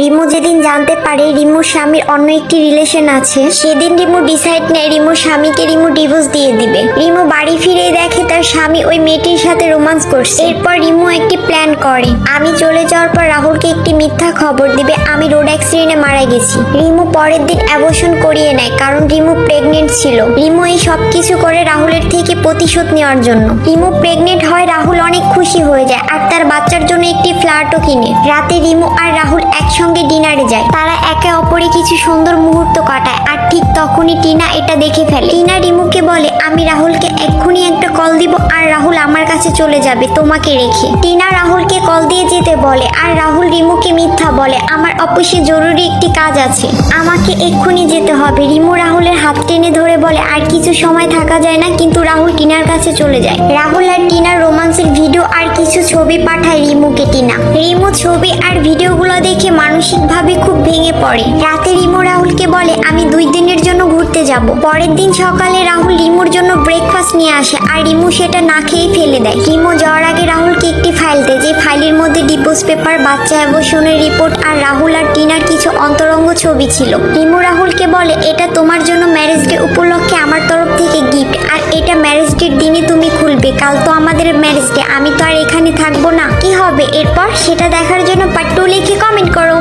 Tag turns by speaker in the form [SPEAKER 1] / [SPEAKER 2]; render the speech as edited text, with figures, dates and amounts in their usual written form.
[SPEAKER 1] রিমু যেদিন জানতে পারে রিমুর স্বামীর অন্য একটি রিলেশন আছে, সেদিন রিমু ডিসাইড নেয় রিমুর স্বামীকে রিমু ডিভোর্স দিয়ে দিবে। রিমু বাড়ি ফিরে দেখে তার স্বামী ওই মেয়েটির সাথে রোমান্স করছে। এরপর রিমু একটি প্ল্যান করে, আমি চলে যাওয়ার পর রাহুলকে একটি মিথ্যা খবর দিবে আমি রোড অ্যাক্সিডেন্টে মারা গেছি। রিমু পরের দিন অ্যাবর্শন করিয়ে নেয় কারণ রিমু প্রেগনেন্ট ছিল। রিমু এই সব কিছু করে রাহুলের থেকে প্রতিশোধ নেওয়ার জন্য। রিমু প্রেগনেন্ট হয়, রাহুল অনেক খুশি হয়ে যায় আর তার বাচ্চার জন্য একটি ফ্ল্যাটও কিনে। রাতে রিমু আর রাহুল একসঙ্গে ডিনারে যায়। তারা একে অপরে কিছু সুন্দর মুহূর্ত কাটায়। আর ঠিক তখনই টিনা এটা দেখে ফেলে। টিনা রিমুকে বলে, আমি রাহুলকে এক্ষুনি একটা কল দিব আর রাহুল আমার কাছে চলে যাবে তোমাকে রেখে। টিনা রাহুলকে কল দিয়ে যেতে বলে আর রাহুল রিমুকে মিথ্যা বলে, আমার অফিসে জরুরি একটি কাজ আছে, আমাকে এক্ষুনি যেতে হবে। রিমু রাহুলের হাত টেনে ধরে বলে, আর কিছু সময় থাকা যায় না, কিন্তু রাহুল টিনার কাছে চলে যায়। রাহুল আর টিনার রোমান্সের ভিডিও আর কিছু ছবি পাঠায় রিমুকে টিনা। রিমু ছবি আর ভিডিওগুলো দেখে মানসিকভাবে খুব ভেঙে পড়ে। রাতে রিমু রাহুলকে বলে, আমি 2 দিনের জন্য ঘুরতে যাব। পরের দিন সকালে রাহুল রিমুর জন্য ব্রেকফাস্ট নিয়ে আসে আর রিমু সেটা না খেয়ে ফেলে দেয়। রিমু যাওয়ার আগে রাহুলকে একটি ফাইল দেয়, যে ফাইলের মধ্যে ডিভোর্স পেপার, বাচ্চা অ্যাবর্শনের রিপোর্ট আর রাহুল আর টিনার কিছু অন্তরঙ্গ ছবি ছিল। রিমু রাহুলকে বলে, এটা তোমার জন্য ম্যারেজ ডে উপলক্ষে আমার তরফ থেকে গিফট, আর এটা ম্যারেজ ডের দিনে তুমি খুলবে। কাল তো আমাদের ম্যারেজ ডে, আমি তো আর এখানে থাকবো না। কি হবে এরপর সেটা দেখার জন্য পার্ট 2 লিখে কমেন্ট করো।